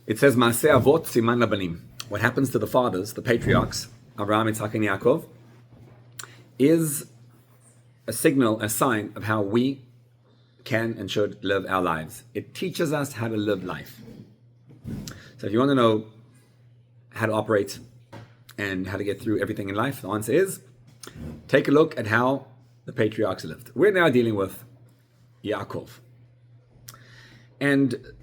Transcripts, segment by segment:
It says, Maaseh Avot Siman Labanim. What happens to the fathers, the patriarchs, Abraham, Yitzhak, and Yaakov, is a signal, a sign of how we can and should live our lives. It teaches us how to live life. So if you want to know how to operate and how to get through everything in life, the answer is, take a look at how the patriarchs lived. We're now dealing with Yaakov. And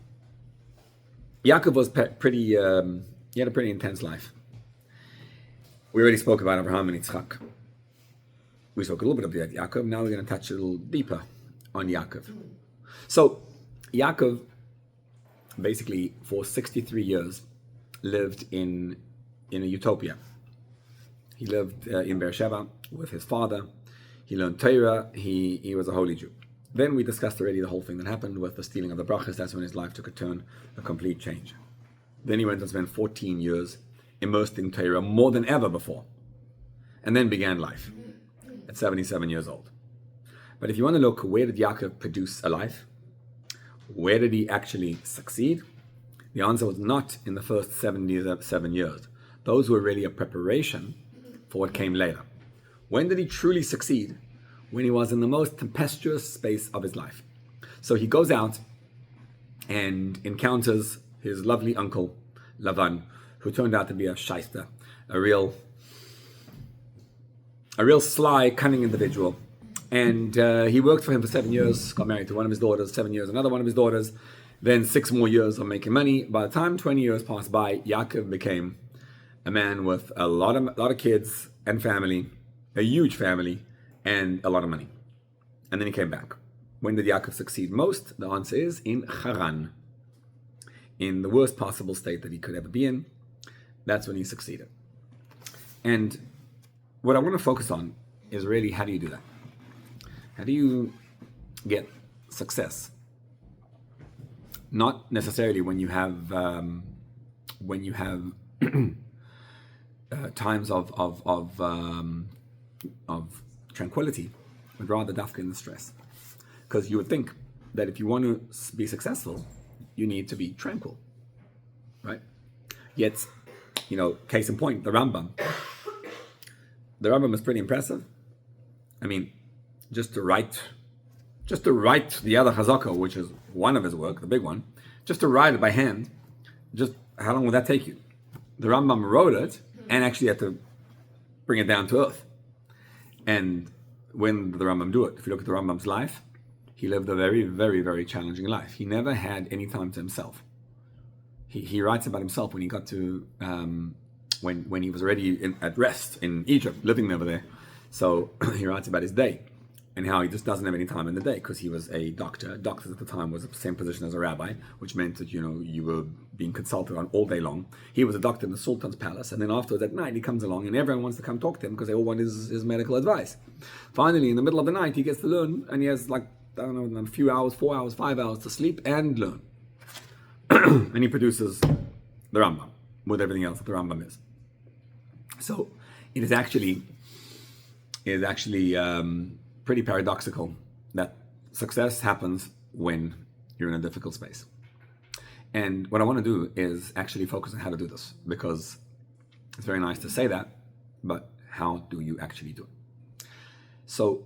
Yaakov was he had a pretty intense life. We already spoke about Abraham and Yitzchak. We spoke a little bit about Yaakov. Now we're going to touch a little deeper on Yaakov. So Yaakov, basically for 63 years, lived in a utopia. He lived in Beersheba with his father. He learned Torah. He was a holy Jew. Then we discussed already the whole thing that happened with the stealing of the brachas. That's when his life took a turn, a complete change. Then he went and spent 14 years immersed in Torah more than ever before. And then began life at 77 years old. But if you want to look, where did Yaakov produce a life? Where did he actually succeed? The answer was not in the first 7 years. Those were really a preparation for what came later. When did he truly succeed? When he was in the most tempestuous space of his life. So he goes out and encounters his lovely uncle, Lavan, who turned out to be a shyster, a real sly, cunning individual. And he worked for him for 7 years, got married to one of his daughters, 7 years, another one of his daughters, then 6 more years of making money. By the time 20 years passed by, Yaakov became a man with a lot of kids and family, a huge family, and a lot of money. And then he came back. When did Yaakov succeed most? The answer is in Haran. In the worst possible state that he could ever be in. That's when he succeeded. And what I want to focus on is really, how do you do that? How do you get success? Not necessarily when you have times of tranquility, but rather dafka in the stress. Because you would think that if you want to be successful, you need to be tranquil, right? Yet, case in point, the Rambam. The Rambam is pretty impressive. I mean, just to write the other Chazaka, which is one of his work, the big one, just to write it by hand, just how long would that take you? The Rambam wrote it and actually had to bring it down to earth. And when did the Rambam do it? If you look at the Rambam's life, he lived a very, very, very challenging life. He never had any time to himself. He writes about himself when he got to, when he was already at rest in Egypt, living over there. So he writes about his day and how he just doesn't have any time in the day because he was a doctor. Doctors at the time was the same position as a rabbi, which meant that, you were being consulted on all day long. He was a doctor in the Sultan's palace. And then afterwards at night, he comes along and everyone wants to come talk to him because they all want his medical advice. Finally, in the middle of the night, he gets to learn and he has a few hours, 4 hours, 5 hours to sleep and learn. And he produces the Rambam with everything else that the Rambam is. So it is actually pretty paradoxical that success happens when you're in a difficult space. And what I want to do is actually focus on how to do this, because it's very nice to say that, but how do you actually do it? So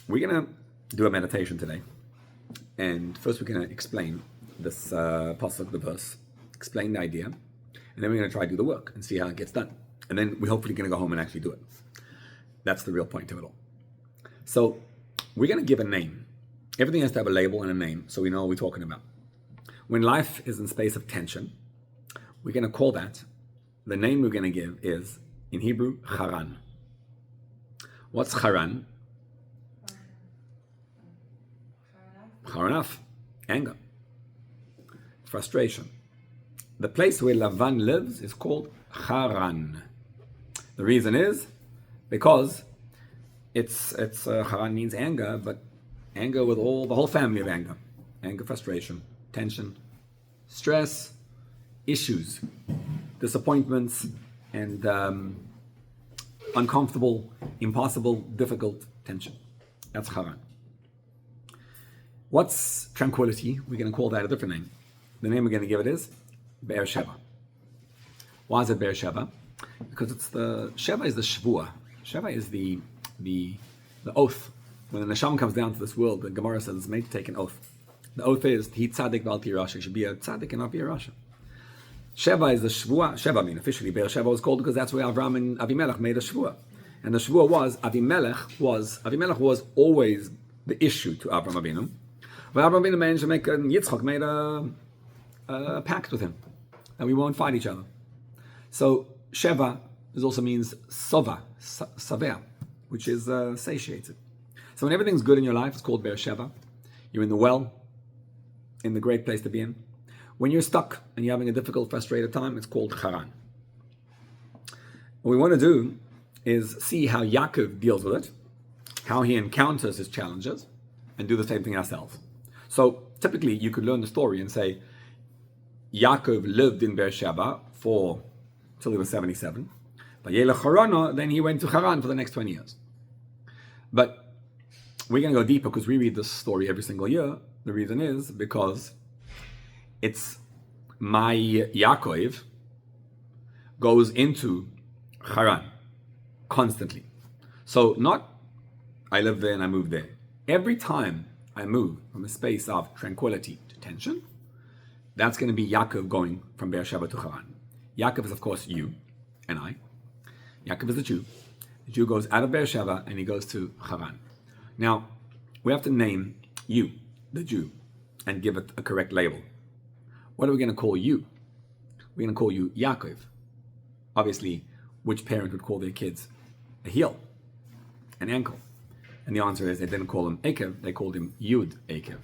we're going to do a meditation today. And first we're going to explain this pasuk, the verse, explain the idea, and then we're going to try to do the work and see how it gets done. And then we're hopefully going to go home and actually do it. That's the real point of it all. So we're going to give a name. Everything has to have a label and a name so we know what we're talking about. When life is in space of tension, we're going to call that, the name we're going to give is, in Hebrew, Haran. What's Haran? Haranaf, anger, frustration. The place where Lavan lives is called Haran. The reason is because it's Haran means anger, but anger with the whole family of anger. Anger, frustration, tension, stress, issues, disappointments, and uncomfortable, impossible, difficult tension. That's Haran. What's tranquility? We're going to call that a different name. The name we're going to give it is Beersheba. Why is it Beersheba? Because Sheva is the Shvua. Sheva is the oath. When the Neshama comes down to this world, the Gemara says it's made to take an oath. The oath is, He tzaddik v'al ti rasha. He should be a tzaddik and not be a rasha. Sheva is the Shvua. Sheva, officially, Beersheba was called because that's where Avram and Avimelech made a Shvua. And the Shvua was, Avimelech was always the issue to Avram Avinu. But Avram Avinu managed to make, Yitzchak made a pact with him, that we won't fight each other. So, Sheva also means Sova, Savea, which is satiated. So when everything's good in your life, it's called Beersheba. You're in the well, in the great place to be in. When you're stuck and you're having a difficult, frustrated time, it's called Haran. What we want to do is see how Yaakov deals with it, how he encounters his challenges, and do the same thing ourselves. So typically, you could learn the story and say, Yaakov lived in Beersheba till he was 77. But then he went to Haran for the next 20 years. But we're going to go deeper because we read this story every single year. The reason is because it's my Yaakov goes into Haran constantly. So not I live there and I move there. Every time I move from a space of tranquility to tension, that's going to be Yaakov going from Beersheba to Haran. Yaakov is, of course, you and I. Yaakov is the Jew. The Jew goes out of Beersheba and he goes to Haran. Now, we have to name you, the Jew, and give it a correct label. What are we going to call you? We're going to call you Yaakov. Obviously, which parent would call their kids a heel, an ankle? And the answer is they didn't call him Akev, they called him Yud Akev.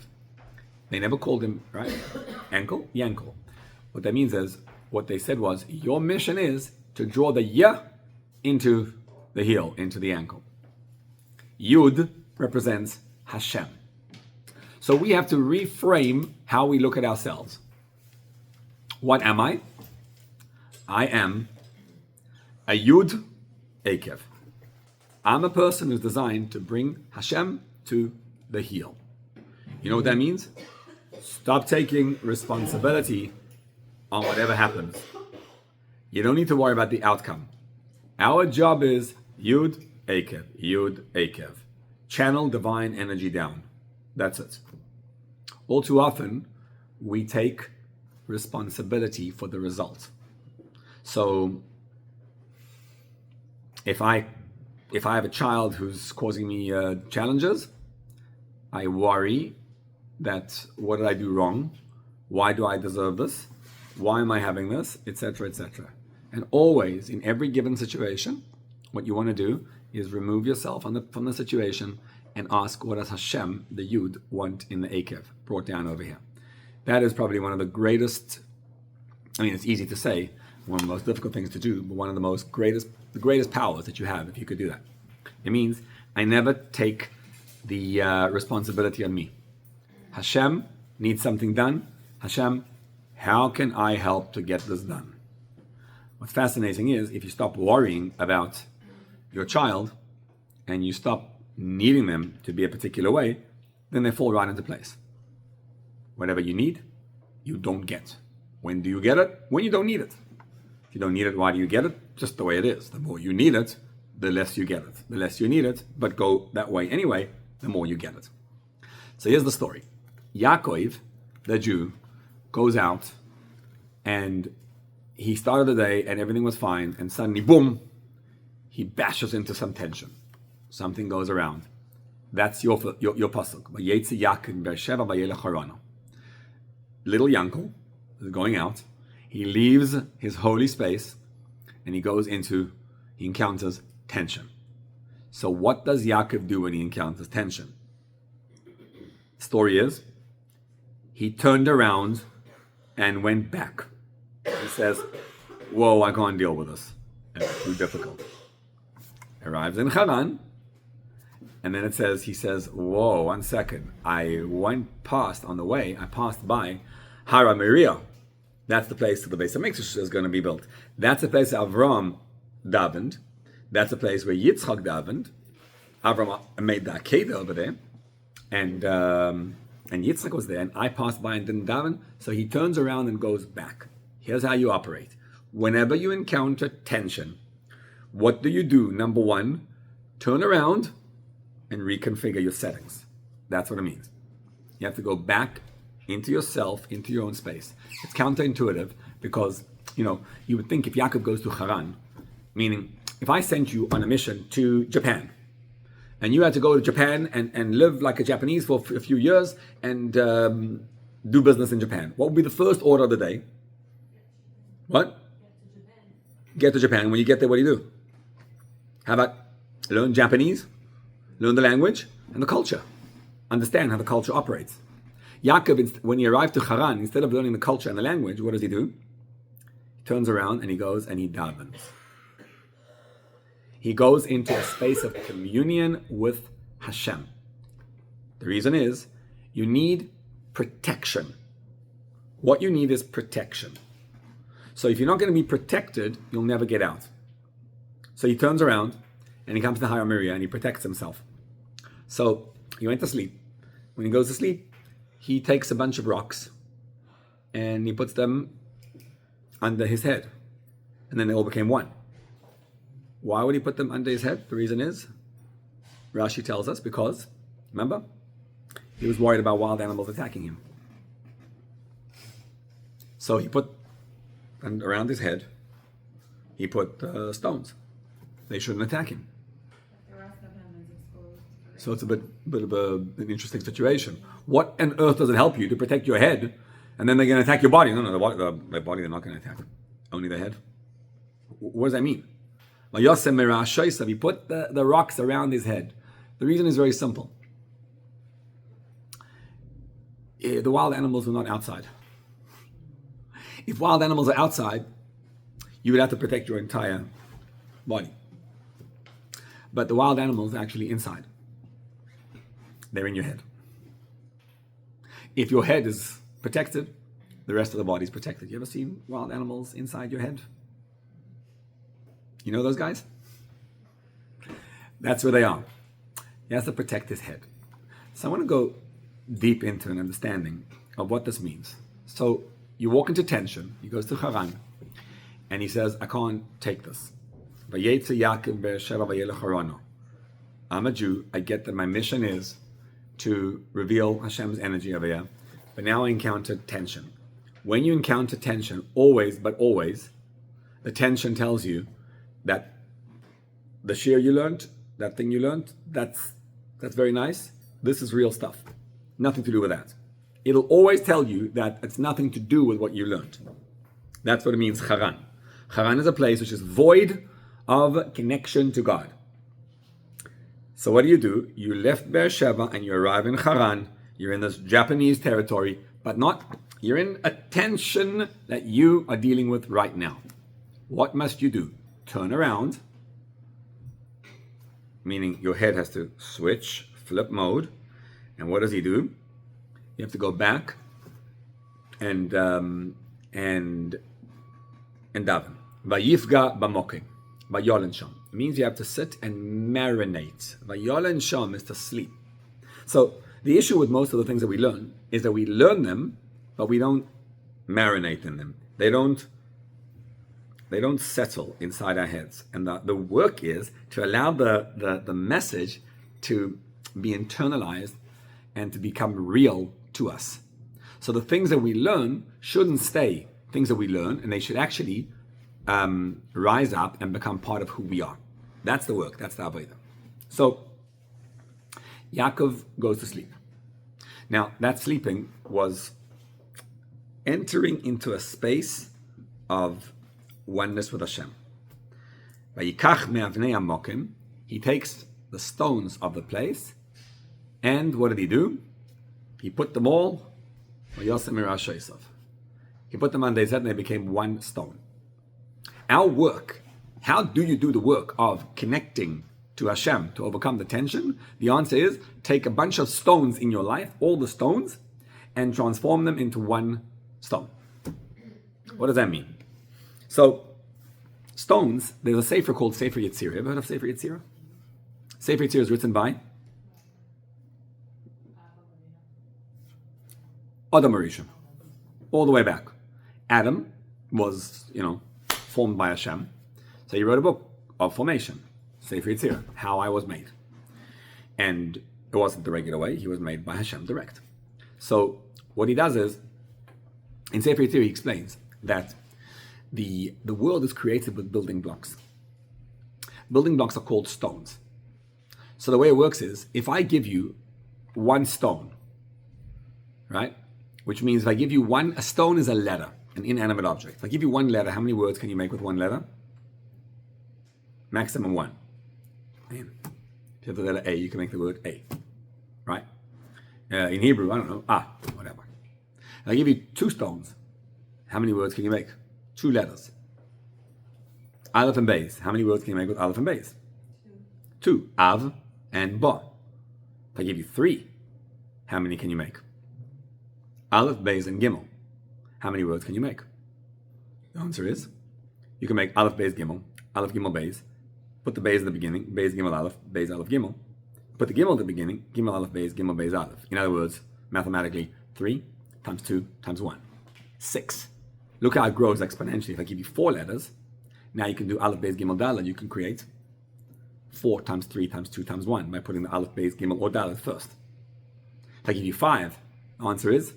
They never called him, right, ankle, Yankel. What that means is, what they said was, your mission is to draw the Ya into the heel, into the ankle. Yud represents Hashem. So we have to reframe how we look at ourselves. What am I? I am a Yud Akev. I'm a person who's designed to bring Hashem to the heel. You know what that means? Stop taking responsibility on whatever happens. You don't need to worry about the outcome. Our job is Yud Akev, Yud Akev. Channel divine energy down. That's it. All too often, we take responsibility for the result. So, if I have a child who's causing me challenges, I worry that what did I do wrong? Why do I deserve this? Why am I having this? Etc., etc. And always, in every given situation, what you want to do is remove yourself from the situation and ask, what does Hashem, the Yud, want in the Akev, brought down over here? That is probably one of the greatest, it's easy to say, one of the most difficult things to do, but one of the greatest powers that you have if you could do that. It means I never take the responsibility on me. Hashem needs something done. Hashem, how can I help to get this done? What's fascinating is if you stop worrying about your child and you stop needing them to be a particular way, then they fall right into place. Whatever you need, you don't get. When do you get it? When you don't need it. If you don't need it, why do you get it? Just the way it is. The more you need it, the less you get it. The less you need it, but go that way anyway, the more you get it. So here's the story. Yaakov, the Jew, goes out and he started the day and everything was fine, and suddenly, boom, he bashes into some tension. Something goes around. That's your pasuk. Vayetzi Yaakov Beersheba vayelech Harana. Little Yankel is going out. He leaves his holy space and he encounters tension. So what does Yaakov do when he encounters tension? Story is, he turned around and went back. He says, whoa, I can't deal with this. It's too difficult. Arrives in Haran, and then he says, whoa, 1 second. I passed by Haran. That's the place where the Beis HaMikdash is going to be built. That's the place Avram davened. That's the place where Yitzchak davened. Avram made the Akedah over there. And Yitzchak was there, and I passed by and didn't daven. So he turns around and goes back. Here's how you operate. Whenever you encounter tension, what do you do? Number one, turn around and reconfigure your settings. That's what it means. You have to go back into yourself, into your own space. It's counterintuitive because, you would think if Yaakov goes to Haran, meaning if I sent you on a mission to Japan, and you had to go to Japan and live like a Japanese for a few years and do business in Japan, what would be the first order of the day? What? Get to Japan. When you get there, what do? How about learn Japanese, learn the language and the culture, understand how the culture operates. Yaakov, when he arrived to Haran, instead of learning the culture and the language, what does he do? He turns around and he goes and he davens. He goes into a space of communion with Hashem. The reason is, you need protection. What you need is protection. So if you're not going to be protected, you'll never get out. So he turns around and he comes to Haran and he protects himself. So he went to sleep. When he goes to sleep, he takes a bunch of rocks and he puts them under his head. And then they all became one. Why would he put them under his head? The reason is, Rashi tells us, because, remember, he was worried about wild animals attacking him. So he put, and around his head, he put stones. They shouldn't attack him. The rest of him is exposed. So it's a bit of an interesting situation. What on earth does it help you to protect your head, and then they're going to attack your body? No, the body they're not going to attack. Only the head. What does that mean? He put the rocks around his head. The reason is very simple. The wild animals were not outside. If wild animals are outside, you would have to protect your entire body. But the wild animals are actually inside. They're in your head. If your head is protected, the rest of the body is protected. You ever seen wild animals inside your head? You know those guys? That's where they are. He has to protect his head. So I want to go deep into an understanding of what this means. So you walk into tension. He goes to Haran, and he says, I can't take this. I'm a Jew. I get that my mission is to reveal Hashem's energy over here. But now I encounter tension. When you encounter tension, always, the tension tells you that the shir you learned, that thing you learned, that's very nice. This is real stuff. Nothing to do with that. It'll always tell you that it's nothing to do with what you learned. That's what it means, Haran. Haran is a place which is void of connection to God. So what do? You left Beersheba and you arrive in Haran. You're in this Japanese territory, but you're in a tension that you are dealing with right now. What must you do? Turn around, meaning your head has to switch, flip mode. And what does he do? You have to go back and daven. Vayifga b'mokim, vayolen sham. It means you have to sit and marinate. Vayolen sham is to sleep. So the issue with most of the things that we learn is that we learn them, but we don't marinate in them. They don't settle inside our heads. And the work is to allow the message to be internalized and to become real to us. So the things that we learn shouldn't stay things that we learn, and they should actually rise up and become part of who we are. That's the work. That's the avodah. So Yaakov goes to sleep. Now, that sleeping was entering into a space of oneness with Hashem. Vayikach me'avnei hamokim. He takes the stones of the place, and what did he do? He put them all. He put them on his head, and they became one stone. Our work. How do you do the work of connecting to Hashem to overcome the tension? The answer is take a bunch of stones in your life, all the stones, and transform them into one stone. What does that mean? So, stones, there's a sefer called Sefer Yetzirah. Ever heard of Sefer Yetzirah? Sefer Yetzirah is written by Adam Arishon. All the way back. Adam was, formed by Hashem. So he wrote a book of formation, Sefer Yetzirah, how I was made. And it wasn't the regular way, he was made by Hashem direct. So what he does is, in Sefer Yetzirah he explains that the world is created with building blocks. Building blocks are called stones. So the way it works is, if I give you one stone, right? Which means if I give you a stone is a letter, an inanimate object. If I give you one letter, how many words can you make with one letter? Maximum one. Man. If you have the letter A, you can make the word A, right? In Hebrew, I don't know, whatever. If I give you two stones, how many words can you make? Two letters. Aleph and Beis. How many words can you make with Aleph and Beis? Two. Av and Ba. If I give you three, how many can you make? Aleph, Beis, and Gimel. How many words can you make? The answer is, you can make Aleph, Beis, Gimel, Aleph, Gimel, Beis. Put the Beis in the beginning, Beis, Gimel, Aleph, Beis, Aleph, Gimel. Put the Gimel at the beginning, Gimel, Aleph, Beis, Gimel, Beis, Aleph. In other words, mathematically, 3 times 2 times 1. 6. Look how it grows exponentially. If I give you 4 letters, now you can do Aleph, Beis, Gimel, Dalet. You can create 4 times 3 times 2 times 1 by putting the Aleph, Beis, Gimel, or Dalet first. If I give you 5, the answer is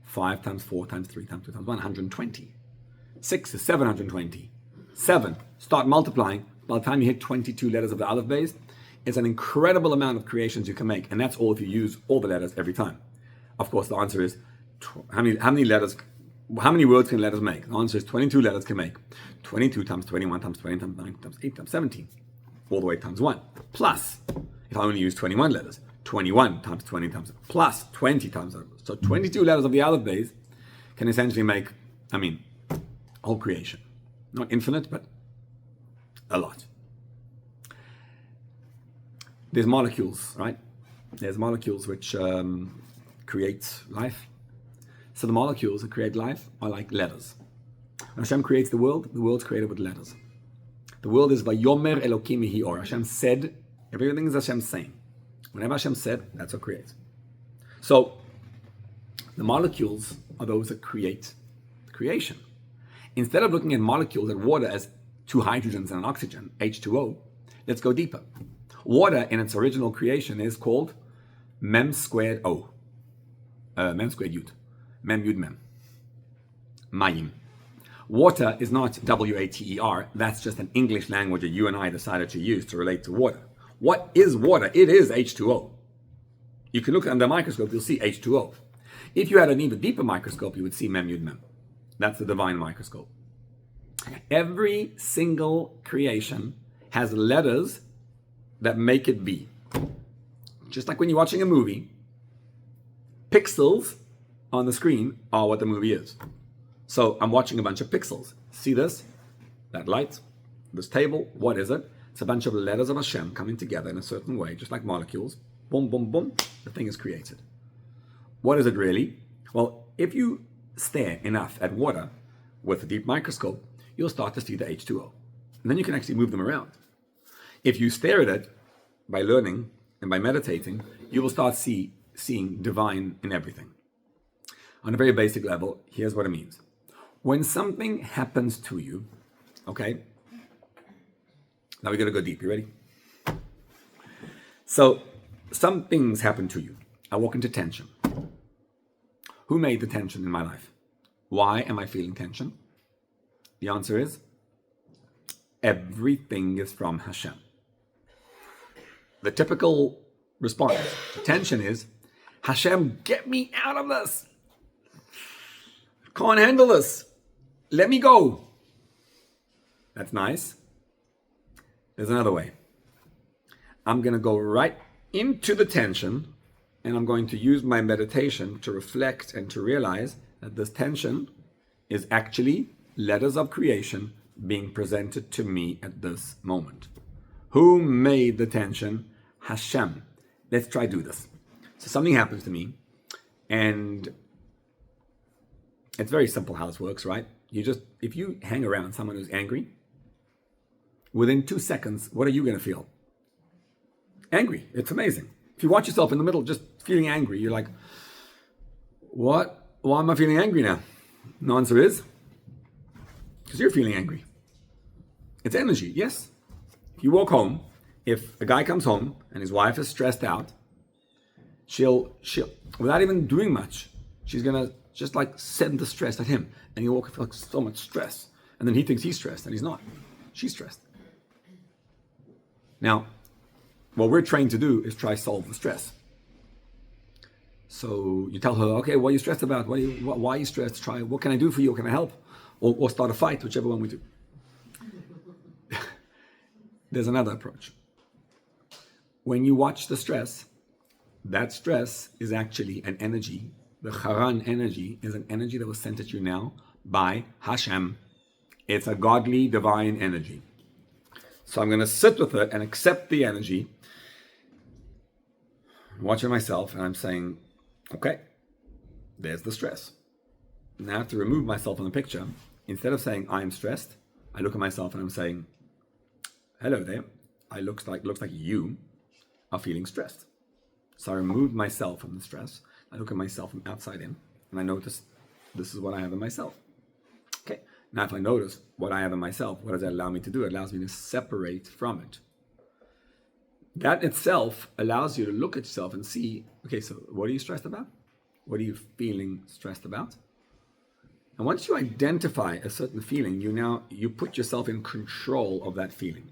5 times 4 times 3 times 2 times 1, 120. 6 is 720. 7, start multiplying. By the time you hit 22 letters of the Aleph Beis, it's an incredible amount of creations you can make. And that's all if you use all the letters every time. Of course, the answer is, how many words can letters make? The answer is 22 letters can make. 22 times 21 times 20 times 9 times 8 times 17. All the way times 1. Plus, if I only use 21 letters, 21 times 20 times, plus 20 times. So 22 letters of the Aleph Beis can essentially make, whole creation. Not infinite, but a lot. There's molecules, right? There's molecules which create life. So the molecules that create life are like letters. When Hashem creates the world's created with letters. The world is Vayomer Elokim Yehi Or. Hashem said, everything is Hashem saying. Whenever Hashem said, that's what creates. So, the molecules are those that create creation. Instead of looking at molecules and water as 2 hydrogens and an oxygen, H2O, let's go deeper. Water in its original creation is called Mem squared O. Mem squared Yud. Mem Yud Mem. Mayim. Water is not W-A-T-E-R. That's just an English language that you and I decided to use to relate to water. What is water? It is H2O. You can look under a microscope, you'll see H2O. If you had an even deeper microscope, you would see Mem Yud Mem. That's the divine microscope. Every single creation has letters that make it be. Just like when you're watching a movie, pixels on the screen are what the movie is. So I'm watching a bunch of pixels. See this? That light? This table? What is it? It's a bunch of letters of Hashem coming together in a certain way, just like molecules. Boom, boom, boom. The thing is created. What is it really? Well, if you stare enough at water with a deep microscope, you'll start to see the H2O. And then you can actually move them around. If you stare at it by learning and by meditating, you will start seeing divine in everything. On a very basic level, here's what it means. When something happens to you, okay? Now we're going to go deep. You ready? So, some things happen to you. I walk into tension. Who made the tension in my life? Why am I feeling tension? The answer is, everything is from Hashem. The typical response to tension is, Hashem, get me out of this. Can't handle this. Let me go. That's nice. There's another way. I'm going to go right into the tension, and I'm going to use my meditation to reflect and to realize that this tension is actually letters of creation being presented to me at this moment. Who made the tension? Hashem. Let's try do this. So something happens to me, and it's very simple how this works, right? If you hang around someone who's angry, within 2 seconds, what are you going to feel? Angry. It's amazing. If you watch yourself in the middle just feeling angry, you're like, what? Why am I feeling angry now? The answer is, because you're feeling angry. It's energy, yes. If you walk home, if a guy comes home and his wife is stressed out, she'll without even doing much, she's gonna just like send the stress at him, and he'll walk like so much stress, and then he thinks he's stressed, and he's not. She's stressed. Now, what we're trained to do is try to solve the stress. So you tell her, okay, what are you stressed about? Why are you stressed? Try, what can I do for you? Can I help? Or start a fight, whichever one we do. There's another approach. When you watch the stress, that stress is actually an energy. The Haran energy is an energy that was sent at you now by Hashem. It's a godly, divine energy. So I'm going to sit with it and accept the energy, watching myself, and I'm saying, okay, there's the stress. Now I have to remove myself from the picture. Instead of saying I'm stressed, I look at myself and I'm saying, hello there. Looks like you are feeling stressed. So I remove myself from the stress. I look at myself from outside in, and I notice this is what I have in myself. Okay. Now if I notice what I have in myself, what does that allow me to do? It allows me to separate from it. That itself allows you to look at yourself and see, okay, so what are you stressed about? What are you feeling stressed about? And once you identify a certain feeling, you put yourself in control of that feeling.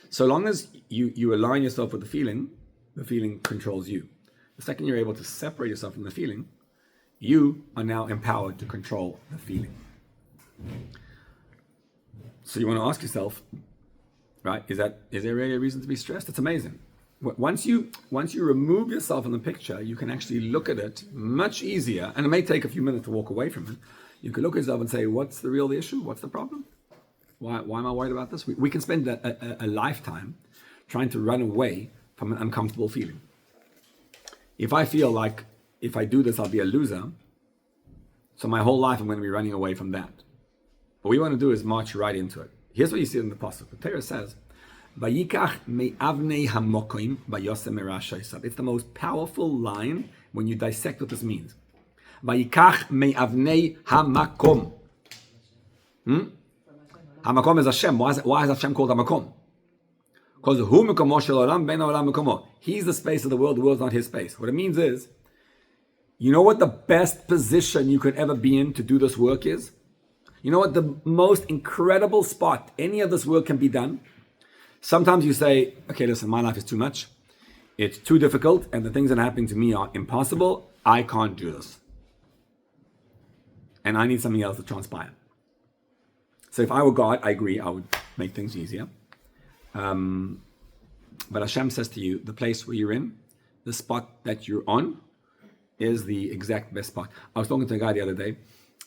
So long as you align yourself with the feeling controls you. The second you're able to separate yourself from the feeling, you are now empowered to control the feeling. So you want to ask yourself, right, is there really a reason to be stressed? It's amazing. Once you remove yourself from the picture, you can actually look at it much easier, and it may take a few minutes to walk away from it. You can look at yourself and say, what's the real issue? What's the problem? Why am I worried about this? We can spend a lifetime trying to run away from an uncomfortable feeling. If I feel like if I do this, I'll be a loser, so my whole life I'm going to be running away from that. What we want to do is march right into it. Here's what you see in the pasuk. The Torah says, "Vayikach me'avnei hamokim vayosem merashayisav." It's the most powerful line when you dissect what this means. Vayikach me'avnei hamakom. Hamakom is Hashem. Why is Hashem called Hamakom? Because hu mekomo shel olam ben olam mekomo. He's the space of the world's not his space. What it means is, you know what the best position you could ever be in to do this work is? You know what the most incredible spot any of this work can be done? Sometimes you say, okay, listen, my life is too much. It's too difficult, and the things that are happening to me are impossible. I can't do this. And I need something else to transpire. So if I were God, I agree, I would make things easier. But Hashem says to you, the place where you're in, the spot that you're on, is the exact best spot. I was talking to a guy the other day,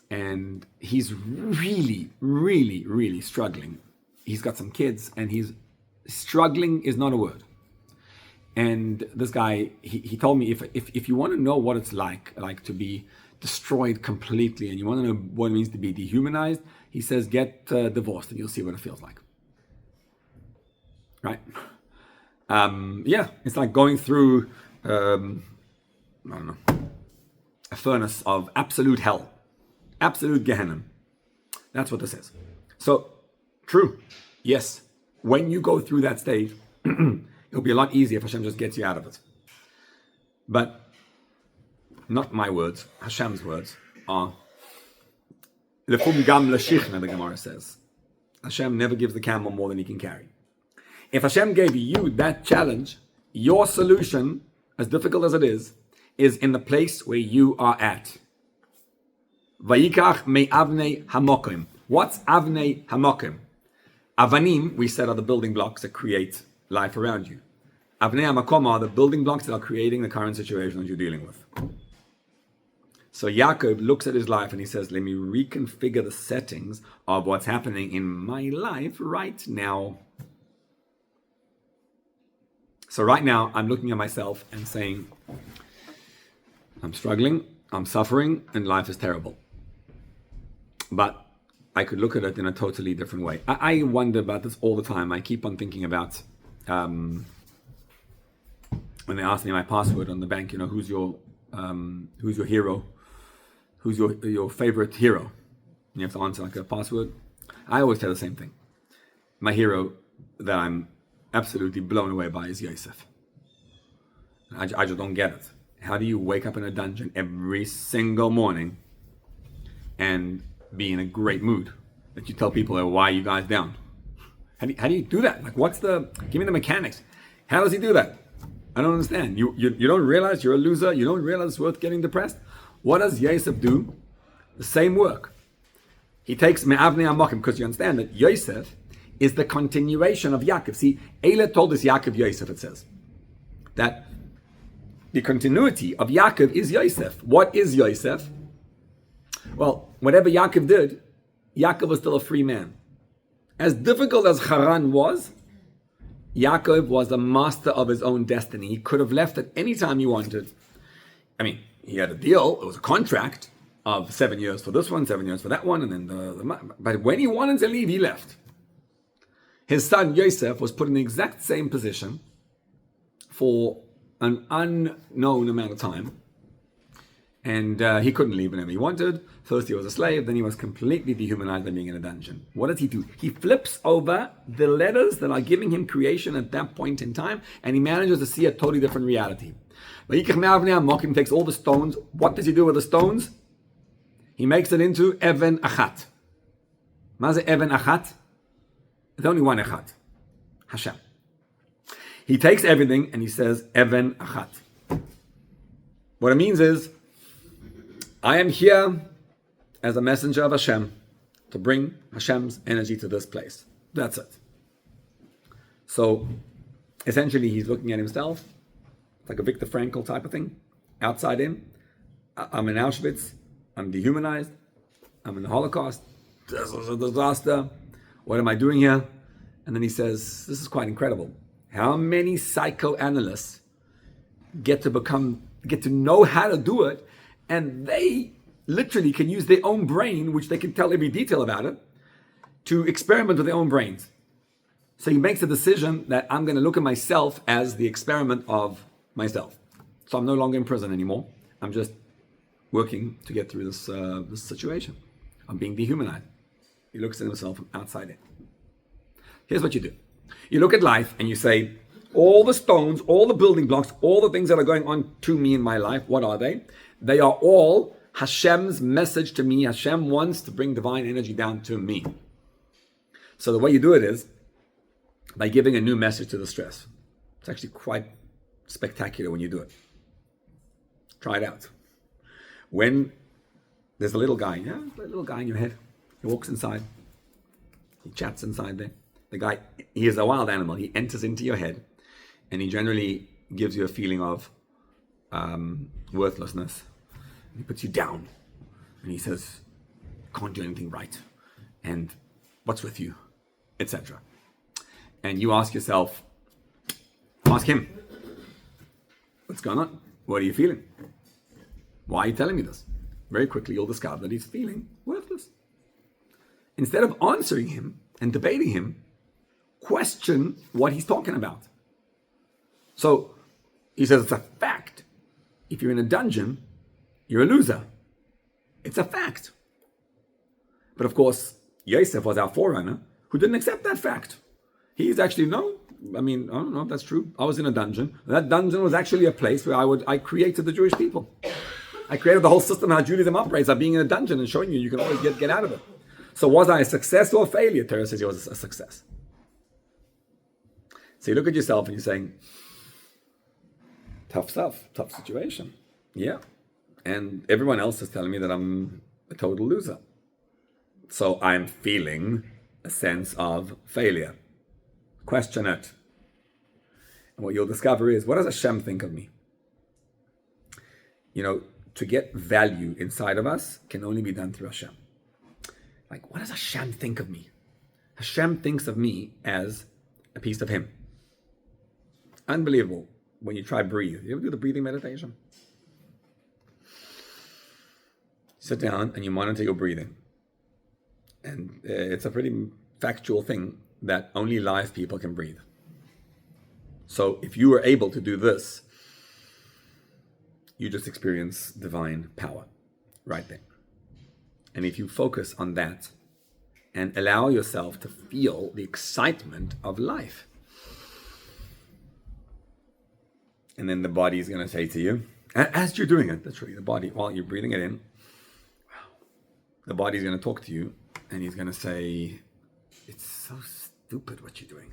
and he's really, really, really struggling. He's got some kids, and he's struggling is not a word. And this guy, he told me, if you want to know what it's like to be destroyed completely, and you want to know what it means to be dehumanized, he says, get divorced, and you'll see what it feels like. Right? Yeah, it's like going through, I don't know, a furnace of absolute hell. Absolute Gehenna. That's what this is. So, true. Yes. When you go through that stage, it'll be a lot easier if Hashem just gets you out of it. But not my words. Hashem's words are Lefum gam l'shichna, the Gemara says. Hashem never gives the camel more than he can carry. If Hashem gave you that challenge, your solution, as difficult as it is in the place where you are at. Vayikach me avnei hamokim. What's avnei hamokim? Avanim, we said, are the building blocks that create life around you. Avnei hamakom are the building blocks that are creating the current situation that you're dealing with. So Yaakov looks at his life and he says, let me reconfigure the settings of what's happening in my life right now. So right now, I'm looking at myself and saying, I'm struggling, I'm suffering, and life is terrible. But I could look at it in a totally different way. I wonder about this all the time. I keep on thinking about when they ask me my password on the bank, who's your hero? Who's your favorite hero? You have to answer like a password. I always tell the same thing. My hero that I'm absolutely blown away by is Yosef. I just don't get it. How do you wake up in a dungeon every single morning and be in a great mood that you tell people, why are you guys down? How do you do that? Like, give me the mechanics. How does he do that? I don't understand. You don't realize you're a loser? You don't realize it's worth getting depressed? What does Yosef do? The same work. He takes me'avnei amokim, because you understand that Yosef is the continuation of Yaakov. See, Eila told us Yaakov Yosef, it says. That the continuity of Yaakov is Yosef. What is Yosef? Well, whatever Yaakov did, Yaakov was still a free man. As difficult as Haran was, Yaakov was the master of his own destiny. He could have left at any time he wanted. I mean, he had a deal. It was a contract of 7 years for this one, 7 years for that one, and then but when he wanted to leave, he left. His son Yosef was put in the exact same position for an unknown amount of time, and he couldn't leave whenever he wanted. First he was a slave, then he was completely dehumanized by being in a dungeon. What does he do? He flips over the letters that are giving him creation at that point in time, and he manages to see a totally different reality. He takes all the stones. What does he do with the stones? He makes it into even achat. Maze even achat? There's only one achat. Hashem. He takes everything and he says even achat. What it means is, I am here as a messenger of Hashem to bring Hashem's energy to this place. That's it. So essentially he's looking at himself like a Viktor Frankl type of thing. Outside in, I'm in Auschwitz, I'm dehumanized, I'm in the Holocaust, this is a disaster, what am I doing here? And then he says, this is quite incredible. How many psychoanalysts get to know how to do it, and they literally can use their own brain, which they can tell every detail about it, to experiment with their own brains. So he makes a decision that I'm going to look at myself as the experiment of myself. So I'm no longer in prison anymore. I'm just working to get through this situation. I'm being dehumanized. He looks at himself from outside in. Here's what you do. You look at life and you say, all the stones, all the building blocks, all the things that are going on to me in my life, what are they? They are all Hashem's message to me. Hashem wants to bring divine energy down to me. So the way you do it is by giving a new message to the stress. It's actually quite spectacular when you do it. Try it out. When there's a little guy in your head. He walks inside. He chats inside there. The guy, he is a wild animal. He enters into your head and he generally gives you a feeling of worthlessness. He puts you down and he says, can't do anything right. And what's with you? Etc. And you ask yourself, ask him, what's going on? What are you feeling? Why are you telling me this? Very quickly you'll discover that he's feeling worthless. Instead of answering him and debating him, question what he's talking about. So he says it's a fact. If you're in a dungeon, you're a loser. It's a fact. But of course, Yosef was our forerunner who didn't accept that fact. He's actually, no, I don't know if that's true. I was in a dungeon. That dungeon was actually a place where I created the Jewish people. I created the whole system how Judaism operates by being in a dungeon and showing you can always get out of it. So was I a success or a failure? Torah says he was a success. So you look at yourself and you're saying, tough stuff, tough situation. Yeah. And everyone else is telling me that I'm a total loser. So I'm feeling a sense of failure. Question it. And what you'll discover is, what does Hashem think of me? To get value inside of us can only be done through Hashem. Like, what does Hashem think of me? Hashem thinks of me as a piece of Him. Unbelievable when you try breathe. You ever do the breathing meditation? Sit down and you monitor your breathing. And it's a pretty factual thing that only live people can breathe. So if you were able to do this, you just experience divine power right there. And if you focus on that, and allow yourself to feel the excitement of life. And then the body is going to say to you, as you're doing it, literally, the body, while you're breathing it in, the body's going to talk to you, and he's going to say, it's so stupid what you're doing.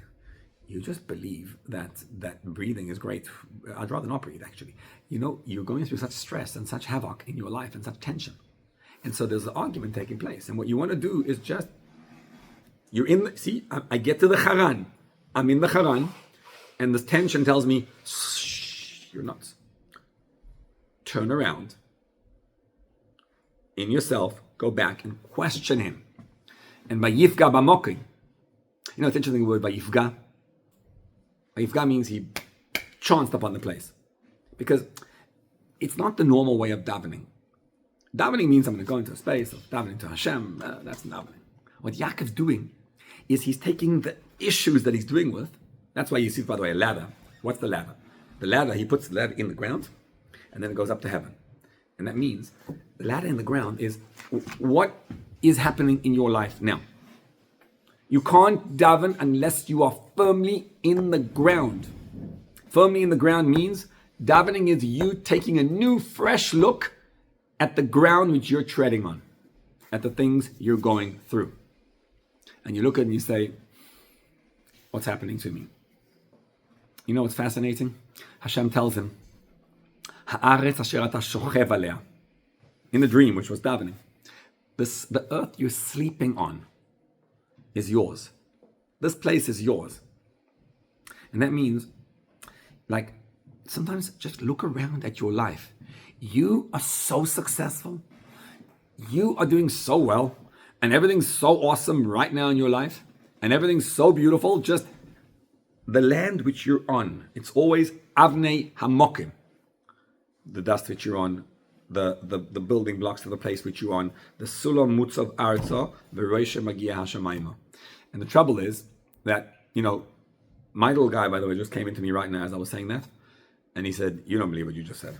You just believe that breathing is great. I'd rather not breathe, actually. You know, you're going through such stress and such havoc in your life and such tension. And so there's an argument taking place. And what you want to do is just, you're in the, see, I get to the Haran. I'm in the Haran, and this tension tells me, shh, you're nuts. Turn around in yourself, go back and question him. And vayifga b'mokim. You know, it's interesting the word vayifga. Vayifga means he chanced upon the place. Because it's not the normal way of davening. Davening means I'm going to go into a space of davening to Hashem. That's davening. What Yaakov's doing is he's taking the issues that he's dealing with. That's why you see, by the way, a ladder. What's the ladder? The ladder, he puts the ladder in the ground, and then it goes up to heaven. And that means the ladder in the ground is what is happening in your life now. You can't daven unless you are firmly in the ground. Firmly in the ground means davening is you taking a new, fresh look at the ground which you're treading on, at the things you're going through. And you look at it and you say, what's happening to me? You know what's fascinating? Hashem tells him, Haaretz asher ata shochev alea. In the dream, which was davening, the earth you're sleeping on is yours. This place is yours. And that means, like, sometimes just look around at your life. You are so successful. You are doing so well. And everything's so awesome right now in your life. And everything's so beautiful. Just the land which you're on. It's always avnei hamokim. The dust which you're on. The building blocks of the place which you're on. The sulam mutzav arza. V'roisha magia hashamayma. And the trouble is that, you know, my little guy, by the way, just came into me right now as I was saying that. And he said, you don't believe what you just said.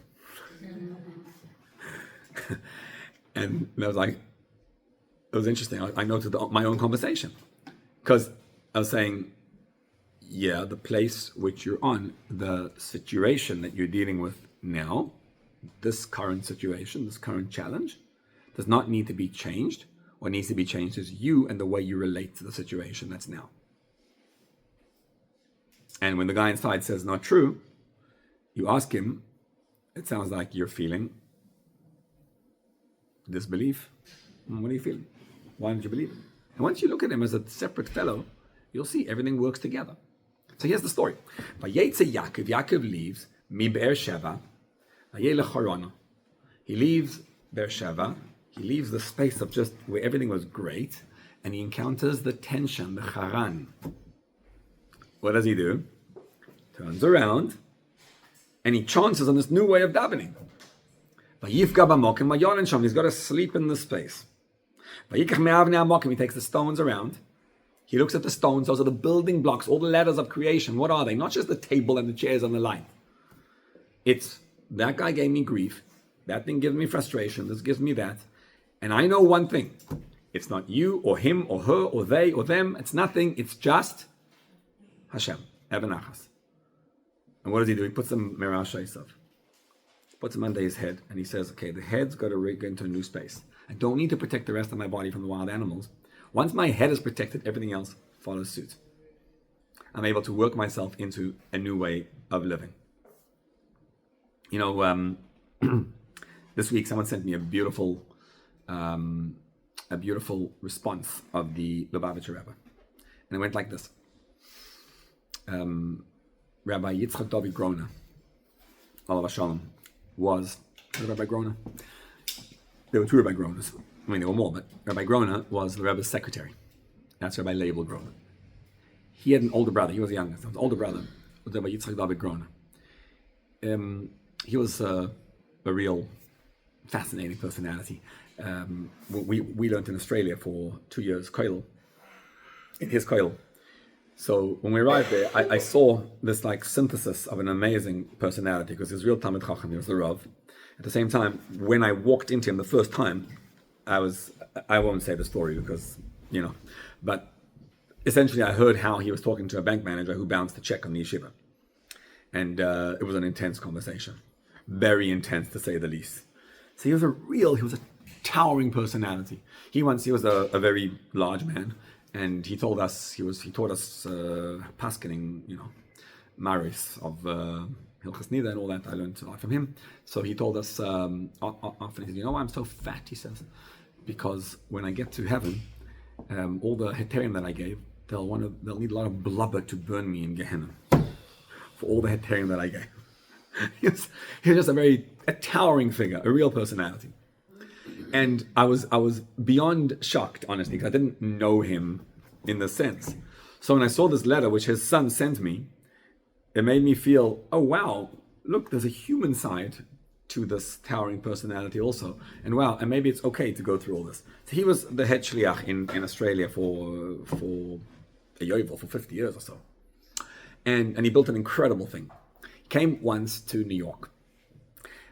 And I was like, it was interesting. I noted my own conversation. Because I was saying, yeah, the place which you're on, the situation that you're dealing with now, this current situation, this current challenge, does not need to be changed. What needs to be changed is you and the way you relate to the situation that's now. And when the guy inside says not true, you ask him, it sounds like you're feeling disbelief. What are you feeling? Why don't you believe it? And once you look at him as a separate fellow, you'll see everything works together. So here's the story. Yaakov leaves mi Be'ersheva, Haran. He leaves Be'ersheva. He leaves the space of just where everything was great, and he encounters the tension, the Haran. What does he do? Turns around, and he chances on this new way of davening. He's got to sleep in the space. He takes the stones around. He looks at the stones. Those are the building blocks, all the ladders of creation. What are they? Not just the table and the chairs on the line. It's, that guy gave me grief. That thing gives me frustration. This gives me that. And I know one thing. It's not you or him or her or they or them. It's nothing. It's just Hashem. Eben Achas. And what does he do? He puts them Merasha Isav. Puts him under his head, and he says, okay, the head's got to rig into a new space. I don't need to protect the rest of my body from the wild animals. Once my head is protected, everything else follows suit. I'm able to work myself into a new way of living. You know, this week someone sent me a beautiful response of the Lubavitcher Rebbe. And it went like this. Rabbi Yitzchak David Groner, Alav Shalom, was Rabbi Groner. There were two Rabbi Groners. I mean, there were more, but Rabbi Groner was the Rebbe's secretary. That's Rabbi Label Groner. He had an older brother. He was the youngest. His older brother was Rabbi Yitzchak David Groner. He was a real fascinating personality. We learned in Australia for 2 years, koil, in his koil. So when we arrived there, I saw this like synthesis of an amazing personality, because he was real Talmid Chacham, he was the Rav. At the same time, when I walked into him the first time, I won't say the story because But essentially I heard how he was talking to a bank manager who bounced a check on the yeshiva. And it was an intense conversation. Very intense, to say the least. So he was a towering personality. He was a very large man, and he taught us paskening, maris of Hilchas Nida and all that. I learned a lot from him. So he told us often, he said, why I'm so fat, he says, because when I get to heaven, all the heterim that I gave, they'll need a lot of blubber to burn me in Gehenna for all the heterim that I gave. He was just a towering figure, a real personality. And I was beyond shocked, honestly, because I didn't know him in the sense. So when I saw this letter, which his son sent me, it made me feel, oh wow, look, there's a human side to this towering personality also. And wow, and maybe it's okay to go through all this. So he was the head shliach in Australia for a yovel, for 50 years or so. And he built an incredible thing. He came once to New York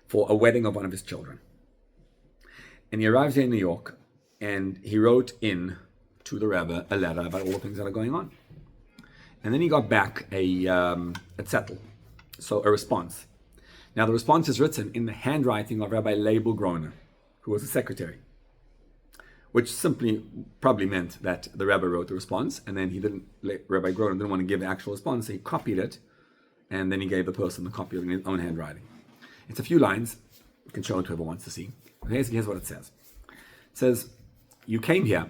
for a wedding of one of his children. And he arrived here in New York, and he wrote in to the Rebbe a letter about all the things that are going on. And then he got back a zettel, so a response. Now the response is written in the handwriting of Rabbi Leibel Groner, who was the secretary, which simply probably meant that the Rebbe wrote the response, and then Rabbi Groner didn't want to give the actual response, so he copied it, and then he gave the person the copy in his own handwriting. It's a few lines. You can show it to whoever wants to see. Here's what it says. It says, you came here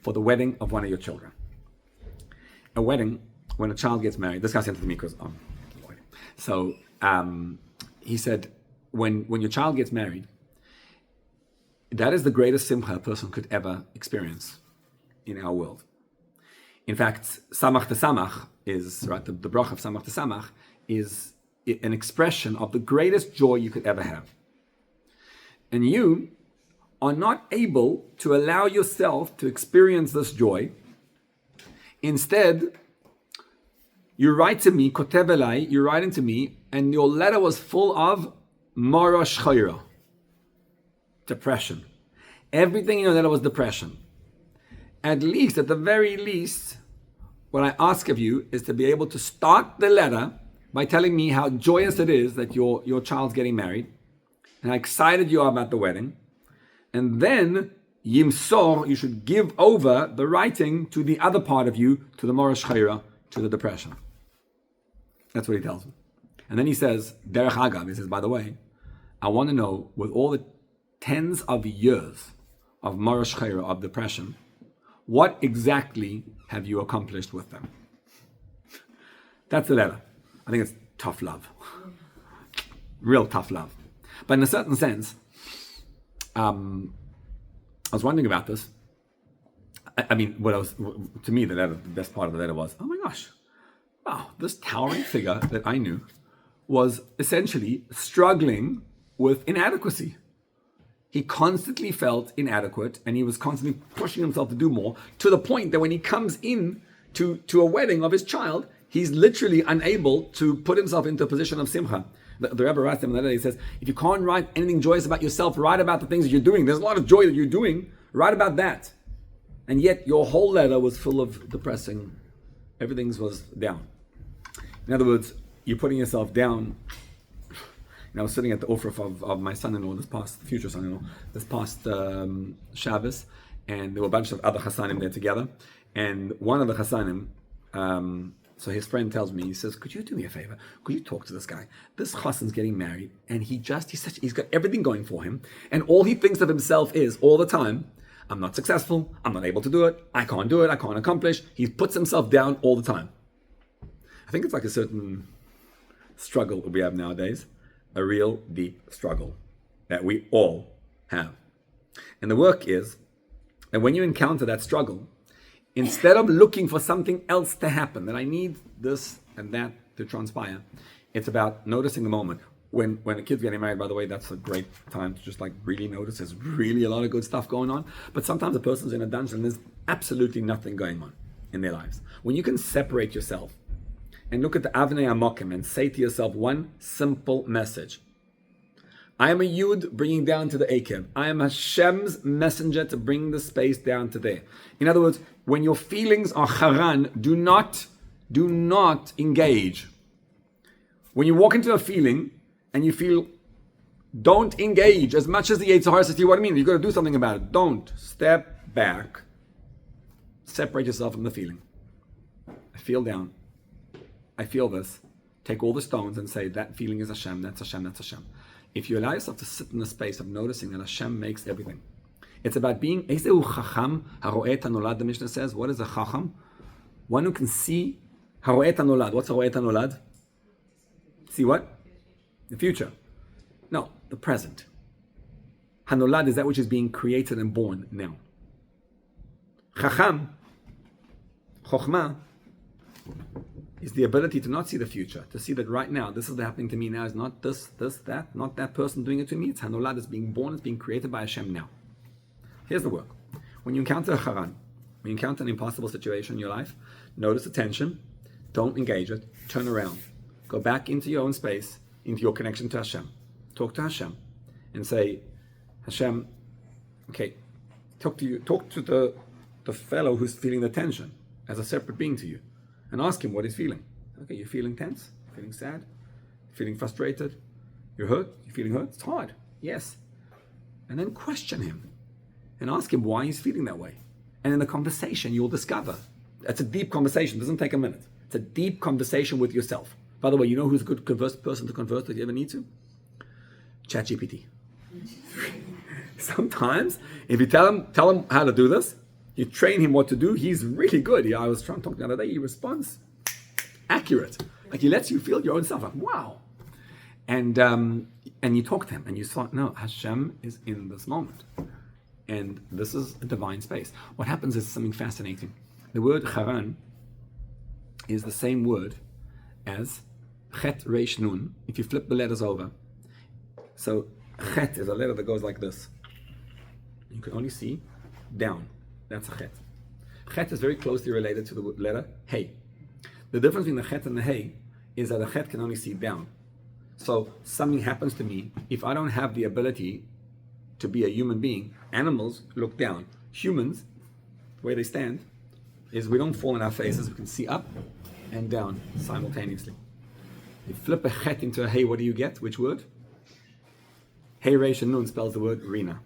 for the wedding of one of your children. A wedding, when a child gets married, this guy sent it to me because, so he said, when your child gets married, that is the greatest simcha a person could ever experience in our world. In fact, samach tesamach is, right, the bracha of samach tesamach is an expression of the greatest joy you could ever have. And you are not able to allow yourself to experience this joy. Instead, you write to me, kotev elai, you write into me, and your letter was full of marash chayra, depression. Everything in your letter was depression. At the very least, what I ask of you is to be able to start the letter by telling me how joyous it is that your child's getting married, and how excited you are about the wedding. And then, yimsor, you should give over the writing to the other part of you, to the marash chayra, to the depression. That's what he tells me. And then he says, derech agav, he says, by the way, I want to know, with all the tens of years of marash chayra, of depression, what exactly have you accomplished with them? That's the letter. I think it's tough love. Real tough love. But in a certain sense, I was wondering about this. I mean, to me, the best part of the letter was, oh my gosh, wow, this towering figure that I knew was essentially struggling with inadequacy. He constantly felt inadequate, and he was constantly pushing himself to do more, to the point that when he comes in to a wedding of his child, he's literally unable to put himself into a position of simcha. The Rebbe writes him in the letter, he says, if you can't write anything joyous about yourself, write about the things that you're doing. There's a lot of joy that you're doing, write about that. And yet your whole letter was full of depressing, everything was down. In other words, you're putting yourself down. I was sitting at the offer of my son-in-law, future son-in-law, this past Shabbos, and there were a bunch of other Chassanim there together. And one of the Chassanim, so his friend tells me, he says, could you do me a favor? Could you talk to this guy? This Chassan's getting married, and he's got everything going for him, and all he thinks of himself is, all the time, I'm not successful, I'm not able to do it, I can't do it, I can't accomplish. He puts himself down all the time. I think it's like a certain struggle that we have nowadays. A real deep struggle that we all have. And the work is that when you encounter that struggle, instead of looking for something else to happen, that I need this and that to transpire, it's about noticing the moment. When a kid's getting married, by the way, that's a great time to just really notice there's really a lot of good stuff going on. But sometimes a person's in a dungeon and there's absolutely nothing going on in their lives. When you can separate yourself and look at the Avnei Amokim and say to yourself one simple message. I am a Yud bringing down to the Akev. I am Hashem's messenger to bring the space down to there. In other words, when your feelings are Haran, do not engage. When you walk into a feeling and you feel, don't engage as much as the Yetzer Hara says to you. What do you mean? You've got to do something about it. Don't. Step back. Separate yourself from the feeling. I feel down. I feel this. Take all the stones and say, that feeling is Hashem, that's Hashem, that's Hashem. If you allow yourself to sit in the space of noticing that Hashem makes everything. It's about being, Eisehu Chacham, Haro'et HaNolad, the Mishnah says. What is a Chacham? One who can see Haro'et HaNolad. What's Haro'et HaNolad? See what? The future. No, the present. Hanolad is that which is being created and born now. Chacham, Chokhmah, is the ability to not see the future, to see that right now, this is happening to me now, is not this, that, not that person doing it to me. It's Hanolad, it's being born, it's being created by Hashem now. Here's the work. When you encounter a Haran, when you encounter an impossible situation in your life, notice the tension, don't engage it, turn around, go back into your own space, into your connection to Hashem. Talk to Hashem and say, Hashem, okay, talk to the fellow who's feeling the tension as a separate being to you and ask him what he's feeling. Okay, you're feeling tense, feeling sad, feeling frustrated, you're hurt, you're feeling hurt, it's hard, yes. And then question him and ask him why he's feeling that way. And in the conversation, you'll discover, it's a deep conversation, it doesn't take a minute. It's a deep conversation with yourself. By the way, you know who's a good person to converse if you ever need to? ChatGPT. Sometimes, if you tell him how to do this, you train him what to do, he's really good. I was trying to talk the other day, he responds accurate. Like he lets you feel your own stuff. Like, wow. And you talk to him and you thought, no, Hashem is in this moment. And this is a divine space. What happens is something fascinating. The word Haran is the same word as Chet Reish Nun. If you flip the letters over, so Chet is a letter that goes like this. You can only see down. That's a Chet. Chet is very closely related to the letter Hey. The difference between the Chet and the Hey is that the Chet can only see down. So something happens to me. If I don't have the ability to be a human being, animals look down. Humans, the way they stand, is we don't fall on our faces. We can see up and down simultaneously. You flip a Chet into a Hey, what do you get? Which word? Hey Reish and Nun spells the word Rina.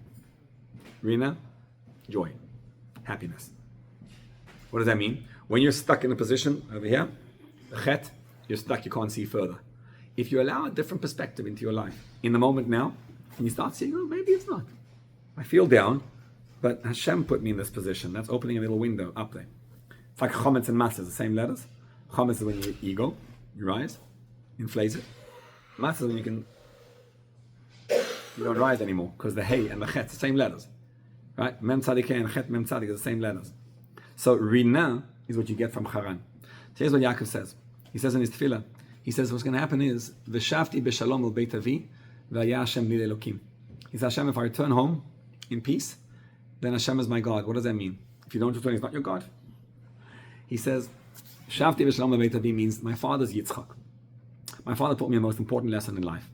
Rina, joy, happiness. What does that mean? When you're stuck in a position over here, the Chet, you're stuck, you can't see further. If you allow a different perspective into your life, in the moment now, and you start seeing, oh, maybe it's not. I feel down, but Hashem put me in this position. That's opening a little window up there. It's like Chometz and Matzah, the same letters. Chometz is when your ego, you rise, inflates it. Matzah is when you don't rise anymore, because the Hey and the Chet, the same letters. Right? Mem Tzadik and Chet Mem Tzadik are the same letters. So Rina is what you get from Haran. So here's what Yaakov says. He says in his tefillah, he says what's going to happen is V'shavti b'shalom el beit avi v'haya Hashem li Elokim. He says, Hashem, if I return home in peace, then Hashem is my God. What does that mean? If you don't return, he's not your God. He says, Shavti b'shalom el beit avi means my father's Yitzchak. My father taught me the most important lesson in life.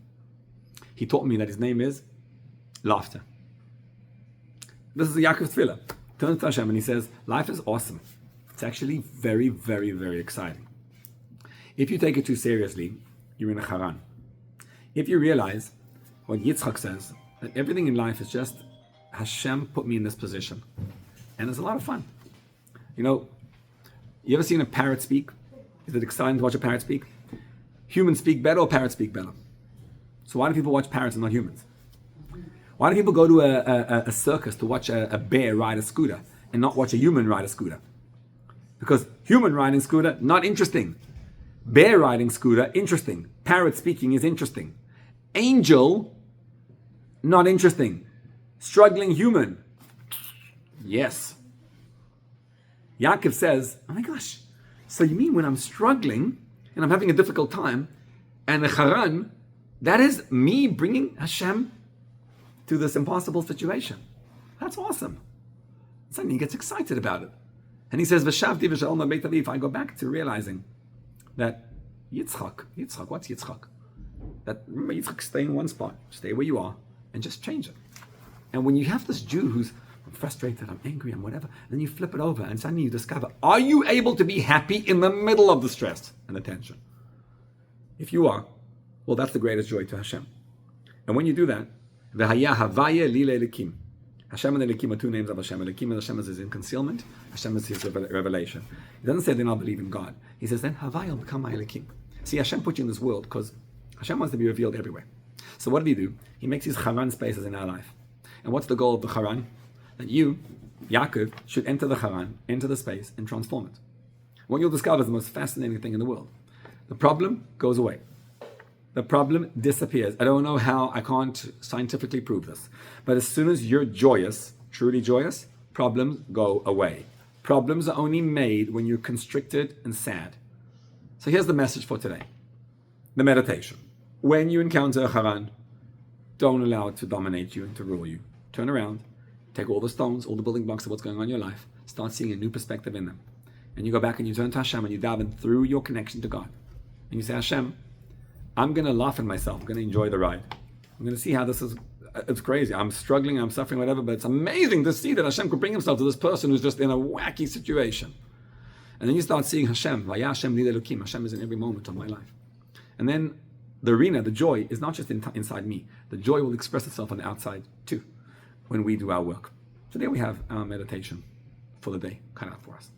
He taught me that his name is laughter. This is Yaakov's tefillah. Turns to Hashem and he says, life is awesome. It's actually very, very, very exciting. If you take it too seriously, you're in a Haran. If you realize what Yitzchak says, that everything in life is just Hashem put me in this position. And it's a lot of fun. You know, you ever seen a parrot speak? Is it exciting to watch a parrot speak? Humans speak better or parrots speak better? So why do people watch parrots and not humans? Why do people go to a circus to watch a bear ride a scooter and not watch a human ride a scooter? Because human riding scooter, not interesting. Bear riding scooter, interesting. Parrot speaking is interesting. Angel, not interesting. Struggling human, yes. Yaakov says, oh my gosh, so you mean when I'm struggling and I'm having a difficult time and the Haran, that is me bringing Hashem to this impossible situation. That's awesome. Suddenly he gets excited about it. And he says, V'shavti v'shalom beit avi. If I go back to realizing that Yitzchak, what's Yitzchak? That remember, you stay in one spot, stay where you are, and just change it. And when you have this Jew who's, I'm frustrated, I'm angry, I'm whatever, then you flip it over and suddenly you discover, are you able to be happy in the middle of the stress and the tension? If you are, well, that's the greatest joy to Hashem. And when you do that, V'haya havaya li le'elikim. Hashem and Elikim are two names of Hashem. Elikim is Hashem is in concealment. Hashem is his revelation. He doesn't say they don't believe in God. He says, then Havaya will become my Elikim. See, Hashem put you in this world because Hashem wants to be revealed everywhere. So what did he do? He makes these Haran spaces in our life. And what's the goal of the Haran? That you, Yaakov, should enter the Haran, enter the space, and transform it. What you'll discover is the most fascinating thing in the world. The problem goes away. The problem disappears. I don't know how, I can't scientifically prove this. But as soon as you're joyous, truly joyous, problems go away. Problems are only made when you're constricted and sad. So here's the message for today. The meditation. When you encounter a Haran, don't allow it to dominate you and to rule you. Turn around, take all the stones, all the building blocks of what's going on in your life, start seeing a new perspective in them. And you go back and you turn to Hashem and you daven through your connection to God. And you say, Hashem, I'm going to laugh at myself. I'm going to enjoy the ride. I'm going to see how this is. It's crazy. I'm struggling, I'm suffering, whatever, but it's amazing to see that Hashem could bring himself to this person who's just in a wacky situation. And then you start seeing Hashem. Vaya Hashem li le'elokim. Hashem is in every moment of my life. And then the arena, the joy, is not just inside me. The joy will express itself on the outside too when we do our work. So there we have our meditation for the day cut out for us.